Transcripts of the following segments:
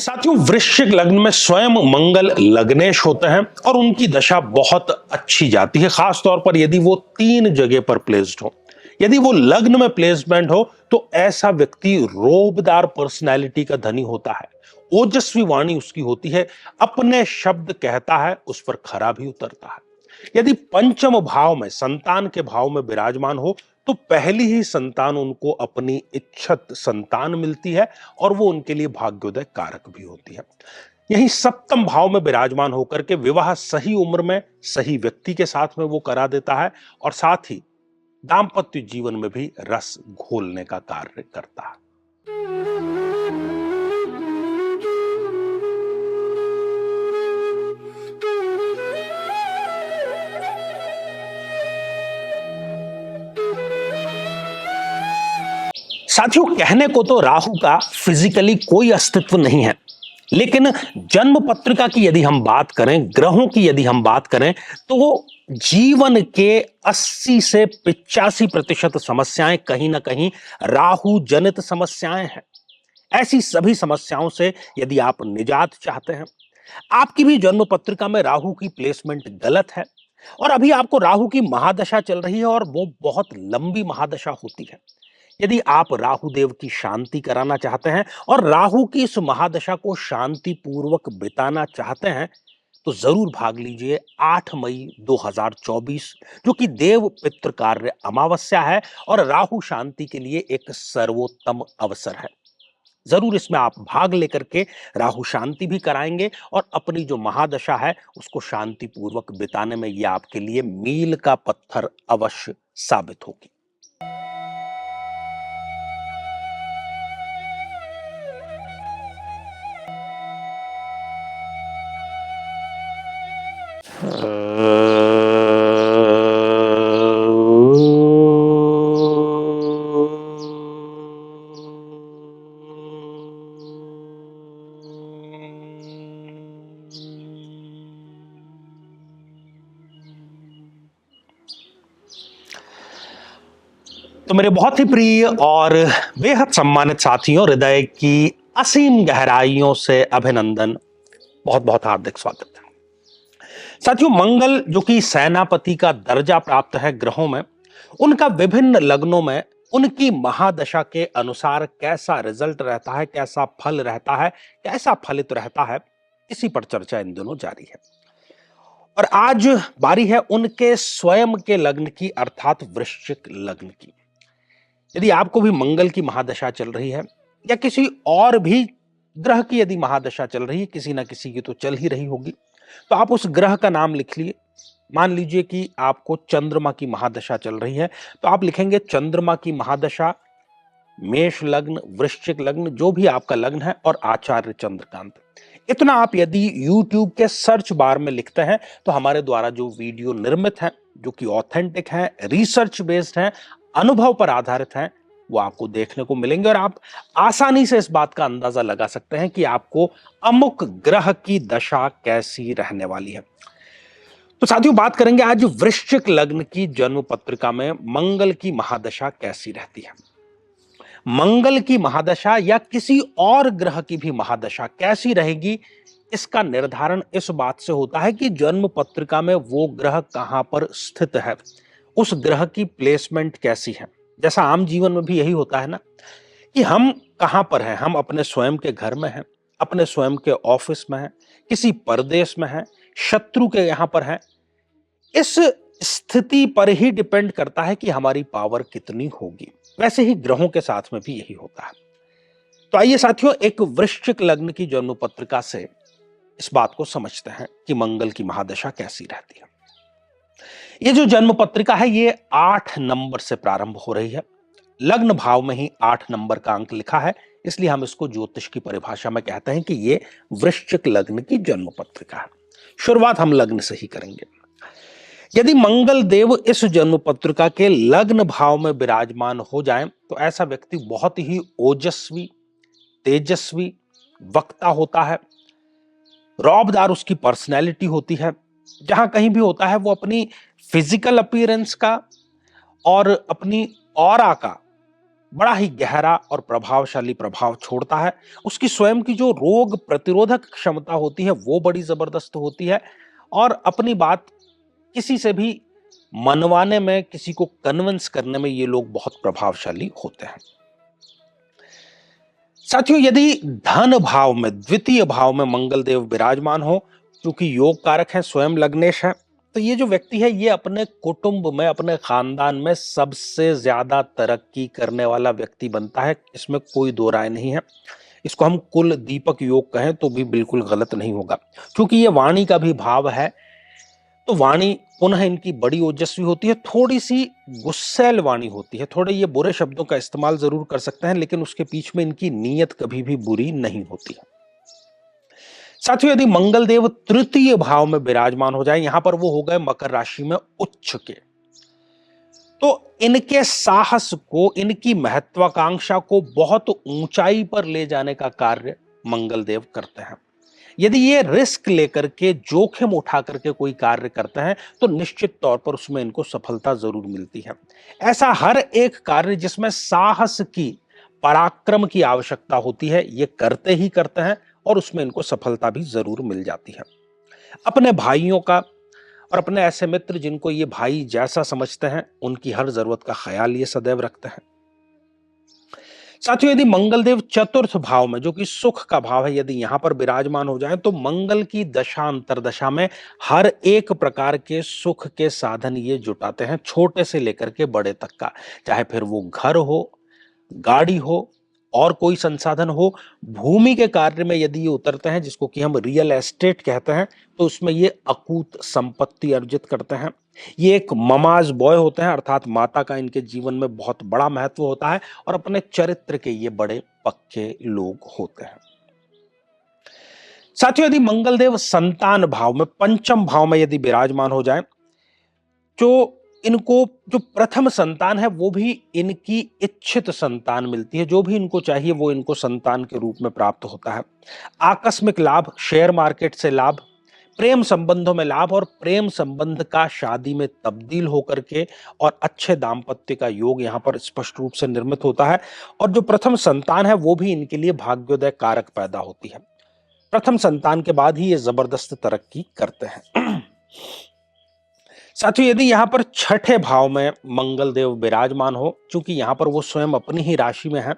साथियों, वृश्चिक लग्न में स्वयं मंगल लग्नेश होते हैं और उनकी दशा बहुत अच्छी जाती है, खासतौर पर यदि वो 3 जगह पर प्लेस्ड हो। यदि वो लग्न में प्लेसमेंट हो तो ऐसा व्यक्ति रोबदार पर्सनैलिटी का धनी होता है, ओजस्वी वाणी उसकी होती है, अपने शब्द कहता है, उस पर खरा भी उतरता है। यदि पंचम भाव में संतान के भाव में विराजमान हो तो पहली ही संतान उनको अपनी इच्छित संतान मिलती है और वो उनके लिए भाग्योदय कारक भी होती है। यही सप्तम भाव में विराजमान होकर के विवाह सही उम्र में सही व्यक्ति के साथ में वो करा देता है और साथ ही दांपत्य जीवन में भी रस घोलने का कार्य करता है। साथियों, कहने को तो राहु का फिजिकली कोई अस्तित्व नहीं है, लेकिन जन्म पत्रिका की यदि हम बात करें, ग्रहों की यदि हम बात करें, तो जीवन के 80 से 85% समस्याएं कहीं ना कहीं राहु जनित समस्याएं हैं। ऐसी सभी समस्याओं से यदि आप निजात चाहते हैं, आपकी भी जन्म पत्रिका में राहु की प्लेसमेंट गलत है और अभी आपको राहु की महादशा चल रही है और वो बहुत लंबी महादशा होती है। यदि आप राहु देव की शांति कराना चाहते हैं और राहु की इस महादशा को शांति पूर्वक बिताना चाहते हैं तो जरूर भाग लीजिए 8 मई 2024, जो कि देव पितृ कार्य अमावस्या है और राहु शांति के लिए एक सर्वोत्तम अवसर है। जरूर इसमें आप भाग लेकर के राहु शांति भी कराएंगे और अपनी जो महादशा है उसको शांति पूर्वक बिताने में यह आपके लिए मील का पत्थर अवश्य साबित होगी। तो मेरे बहुत ही प्रिय और बेहद सम्मानित साथियों, हृदय की असीम गहराइयों से अभिनंदन, बहुत बहुत हार्दिक स्वागत है। साथियों, मंगल जो कि सेनापति का दर्जा प्राप्त है ग्रहों में, उनका विभिन्न लग्नों में उनकी महादशा के अनुसार कैसा रिजल्ट रहता है, कैसा फल रहता है, कैसा फलित रहता है, इसी पर चर्चा इन दिनों जारी है। और आज बारी है उनके स्वयं के लग्न की, अर्थात वृश्चिक लग्न की। यदि आपको भी मंगल की महादशा चल रही है या किसी और भी ग्रह की यदि महादशा चल रही है, किसी ना किसी की तो चल ही रही होगी, तो आप उस ग्रह का नाम लिख लिए। मान लीजिए कि आपको चंद्रमा की महादशा चल रही है तो आप लिखेंगे चंद्रमा की महादशा, मेष लग्न, वृश्चिक लग्न, जो भी आपका लग्न है, और आचार्य चंद्रकांत। इतना आप यदि YouTube के सर्च बार में लिखते हैं तो हमारे द्वारा जो वीडियो निर्मित हैं, जो कि ऑथेंटिक हैं, रिसर्च बेस्ड हैं, अनुभव पर आधारित हैं, वो आपको देखने को मिलेंगे और आप आसानी से इस बात का अंदाजा लगा सकते हैं कि आपको अमुक ग्रह की दशा कैसी रहने वाली है। तो साथियों, बात करेंगे आज वृश्चिक लग्न की जन्म पत्रिका में मंगल की महादशा कैसी रहती है। मंगल की महादशा या किसी और ग्रह की भी महादशा कैसी रहेगी, इसका निर्धारण इस बात से होता है कि जन्म पत्रिका में वो ग्रह कहां पर स्थित है, उस ग्रह की प्लेसमेंट कैसी है। जैसा आम जीवन में भी यही होता है ना, कि हम कहां पर हैं, हम अपने स्वयं के घर में हैं, अपने स्वयं के ऑफिस में हैं, किसी परदेश में हैं, शत्रु के यहां पर हैं। इस स्थिति पर ही डिपेंड करता है कि हमारी पावर कितनी होगी। वैसे ही ग्रहों के साथ में भी यही होता है। तो आइए साथियों, एक वृश्चिक लग्न की जन्म पत्रिका से इस बात को समझते हैं कि मंगल की महादशा कैसी रहती है। ये जो जन्म पत्रिका है ये 8 नंबर से प्रारंभ हो रही है। लग्न भाव में ही 8 नंबर का अंक लिखा है, इसलिए हम इसको ज्योतिष की परिभाषा में कहते हैं कि ये वृश्चिक लग्न की जन्म पत्रिका है। शुरुआत हम लग्न से ही करेंगे। यदि मंगल देव इस जन्म पत्रिका के लग्न भाव में विराजमान हो जाएं तो ऐसा व्यक्ति बहुत ही ओजस्वी, तेजस्वी वक्ता होता है, रौबदार उसकी पर्सनैलिटी होती है। जहां कहीं भी होता है वो अपनी फिजिकल अपीयरेंस का और अपनी ऑरा का बड़ा ही गहरा और प्रभावशाली प्रभाव छोड़ता है। उसकी स्वयं की जो रोग प्रतिरोधक क्षमता होती है वो बड़ी जबरदस्त होती है, और अपनी बात किसी से भी मनवाने में, किसी को कन्विंस करने में ये लोग बहुत प्रभावशाली होते हैं। साथियों, यदि धन भाव में, द्वितीय भाव में मंगल देव विराजमान हो, क्योंकि योग कारक है, स्वयं लग्नेश है, तो ये जो व्यक्ति है ये अपने कुटुंब में, अपने खानदान में सबसे ज्यादा तरक्की करने वाला व्यक्ति बनता है। इसमें कोई दो राय नहीं है। इसको हम कुल दीपक योग कहें तो भी बिल्कुल गलत नहीं होगा, क्योंकि ये वाणी का भी भाव है। तो वाणी पुनः इनकी बड़ी ओजस्वी होती है, थोड़ी सी गुस्सैल वाणी होती है, थोड़े ये बुरे शब्दों का इस्तेमाल जरूर कर सकते हैं, लेकिन उसके पीछे में इनकी नीयत कभी भी बुरी नहीं होती है। साथियों, यदि मंगल देव तृतीय भाव में विराजमान हो जाए, यहां पर वो हो गए मकर राशि में उच्च के, तो इनके साहस को, इनकी महत्वाकांक्षा को बहुत ऊंचाई पर ले जाने का कार्य मंगल देव करते हैं। यदि ये रिस्क लेकर के, जोखिम उठा करके कोई कार्य करते हैं, तो निश्चित तौर पर उसमें इनको सफलता जरूर मिलती है। ऐसा हर एक कार्य जिसमें साहस की, पराक्रम की आवश्यकता होती है, ये करते ही करते हैं, और उसमें इनको सफलता भी जरूर मिल जाती है। अपने भाइयों का और अपने ऐसे मित्र जिनको ये भाई जैसा समझते हैं, उनकी हर जरूरत का ख्याल ये सदैव रखते हैं। साथियों, यदि मंगल देव चतुर्थ भाव में, जो कि सुख का भाव है, यदि यहां पर विराजमान हो जाए, तो मंगल की दशा अंतरदशा में हर एक प्रकार के सुख के साधन ये जुटाते हैं, छोटे से लेकर के बड़े तक का। चाहे फिर वो घर हो, गाड़ी हो, और कोई संसाधन हो। भूमि के कार्य में यदि ये उतरते हैं, जिसको कि हम रियल एस्टेट कहते हैं, तो उसमें ये अकूत संपत्ति अर्जित करते हैं। ये एक ममाज बॉय होते हैं, अर्थात माता का इनके जीवन में बहुत बड़ा महत्व होता है, और अपने चरित्र के ये बड़े पक्के लोग होते हैं। साथियों, यदि मंगल देव संतान भाव में, पंचम भाव में यदि विराजमान हो जाए, जो इनको जो प्रथम संतान है वो भी इनकी इच्छित संतान मिलती है। जो भी इनको चाहिए वो इनको संतान के रूप में प्राप्त होता है। आकस्मिक लाभ, शेयर मार्केट से लाभ, प्रेम संबंधों में लाभ, और प्रेम संबंध का शादी में तब्दील होकर के और अच्छे दाम्पत्य का योग यहां पर स्पष्ट रूप से निर्मित होता है। और जो प्रथम संतान है वो भी इनके लिए भाग्योदय कारक पैदा होती है। प्रथम संतान के बाद ही ये जबरदस्त तरक्की करते हैं। साथियों, यदि यहां पर छठे भाव में मंगल देव विराजमान हो, क्योंकि यहां पर वो स्वयं अपनी ही राशि में है,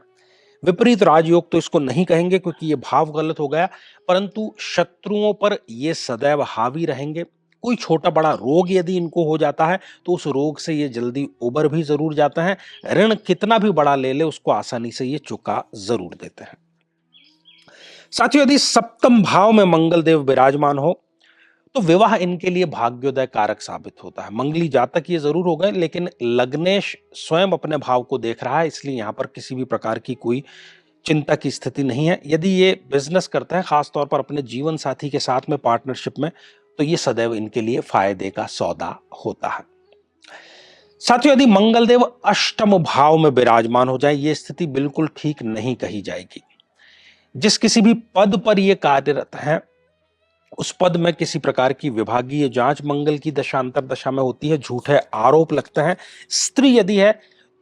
विपरीत राजयोग तो इसको नहीं कहेंगे क्योंकि ये भाव गलत हो गया, परंतु शत्रुओं पर ये सदैव हावी रहेंगे। कोई छोटा बड़ा रोग यदि इनको हो जाता है, तो उस रोग से ये जल्दी उबर भी जरूर जाते हैं। ऋण कितना भी बड़ा ले ले, उसको आसानी से ये चुका जरूर देते हैं। साथियों, यदि सप्तम भाव में मंगल देव विराजमान हो, तो विवाह इनके लिए भाग्योदय कारक साबित होता है। मंगली जातक ये जरूर हो गए, लेकिन लग्नेश स्वयं अपने भाव को देख रहा है, इसलिए यहां पर किसी भी प्रकार की कोई चिंता की स्थिति नहीं है। यदि ये बिजनेस करते हैं, खासतौर पर अपने जीवन साथी के साथ में, पार्टनरशिप में, तो ये सदैव इनके लिए फायदे का सौदा होता है। साथियों, यदि मंगल देव अष्टम भाव में विराजमान हो जाए, ये स्थिति बिल्कुल ठीक नहीं कही जाएगी। जिस किसी भी पद पर ये कार्यरत हैं, उस पद में किसी प्रकार की विभागीय जांच मंगल की दशांतर दशा में होती है, झूठे आरोप लगते हैं। स्त्री यदि है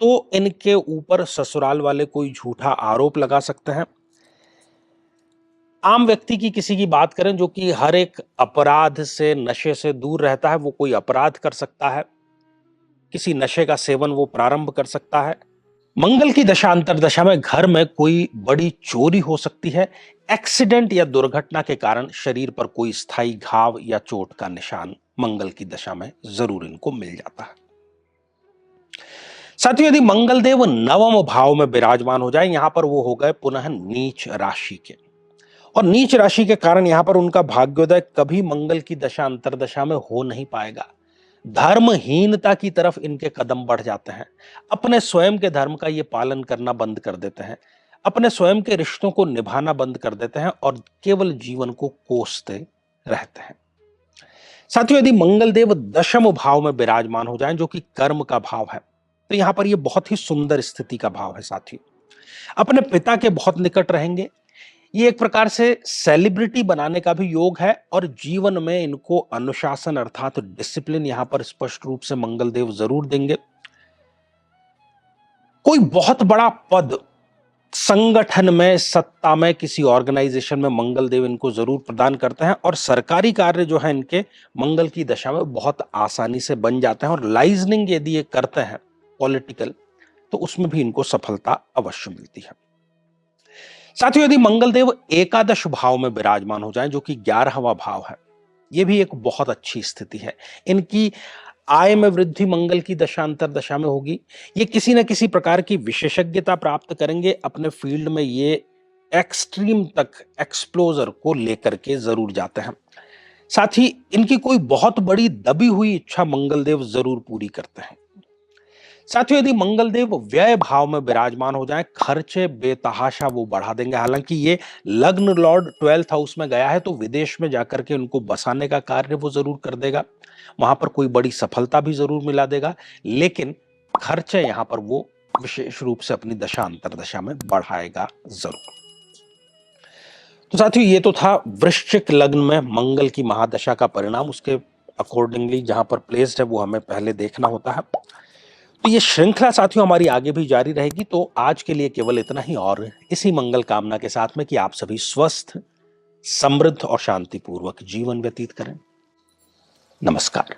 तो इनके ऊपर ससुराल वाले कोई झूठा आरोप लगा सकते हैं। आम व्यक्ति की किसी की बात करें जो कि हर एक अपराध से, नशे से दूर रहता है, वो कोई अपराध कर सकता है, किसी नशे का सेवन वो प्रारंभ कर सकता है। मंगल की दशा अंतरदशा में घर में कोई बड़ी चोरी हो सकती है। एक्सीडेंट या दुर्घटना के कारण शरीर पर कोई स्थायी घाव या चोट का निशान मंगल की दशा में जरूर इनको मिल जाता है। साथियों, यदि मंगल देव नवम भाव में विराजमान हो जाए, यहां पर वो हो गए पुनः नीच राशि के, और नीच राशि के कारण यहां पर उनका भाग्योदय कभी मंगल की दशा अंतरदशा में हो नहीं पाएगा। धर्महीनता की तरफ इनके कदम बढ़ जाते हैं। अपने स्वयं के धर्म का ये पालन करना बंद कर देते हैं, अपने स्वयं के रिश्तों को निभाना बंद कर देते हैं, और केवल जीवन को कोसते रहते हैं। साथियों, यदि मंगल देव दशम भाव में विराजमान हो जाएं, जो कि कर्म का भाव है, तो यहां पर ये बहुत ही सुंदर स्थिति का भाव है। साथियों, अपने पिता के बहुत निकट रहेंगे। ये एक प्रकार से सेलिब्रिटी बनाने का भी योग है, और जीवन में इनको अनुशासन अर्थात डिसिप्लिन यहां पर स्पष्ट रूप से मंगल देव जरूर देंगे। कोई बहुत बड़ा पद संगठन में, सत्ता में, किसी ऑर्गेनाइजेशन में मंगल देव इनको जरूर प्रदान करते हैं और सरकारी कार्य जो है इनके मंगल की दशा में बहुत आसानी से बन जाते हैं और लाइजनिंग यदि ये करते हैं पॉलिटिकल तो उसमें भी इनको सफलता अवश्य मिलती है। साथियों, यदि मंगल देव एकादश भाव में विराजमान हो जाएं जो कि 11वां भाव है, यह भी एक बहुत अच्छी स्थिति है। इनकी आय में वृद्धि मंगल की दशा अंतर दशा में होगी। ये किसी न किसी प्रकार की विशेषज्ञता प्राप्त करेंगे अपने फील्ड में, ये एक्सट्रीम तक एक्सप्लोजर को लेकर के जरूर जाते हैं। साथ ही इनकी कोई बहुत बड़ी दबी हुई इच्छा मंगल देव जरूर पूरी करते हैं। साथियों, यदि मंगल देव व्यय भाव में विराजमान हो जाएं, खर्चे बेतहाशा वो बढ़ा देंगे। हालांकि ये लग्न लॉर्ड 12th हाउस में गया है तो विदेश में जाकर के उनको बसाने का कार्य वो जरूर कर देगा, वहां पर कोई बड़ी सफलता भी जरूर मिला देगा, लेकिन खर्चे यहां पर वो विशेष रूप से अपनी दशा अंतरदशा में बढ़ाएगा जरूर। तो साथियों, ये तो था वृश्चिक लग्न में मंगल की महादशा का परिणाम। उसके अकॉर्डिंगली जहां पर प्लेस्ड है वो हमें पहले देखना होता है। तो ये श्रृंखला साथियों हमारी आगे भी जारी रहेगी। तो आज के लिए केवल इतना ही, और इसी मंगल कामना के साथ में कि आप सभी स्वस्थ, समृद्ध और शांतिपूर्वक जीवन व्यतीत करें। नमस्कार।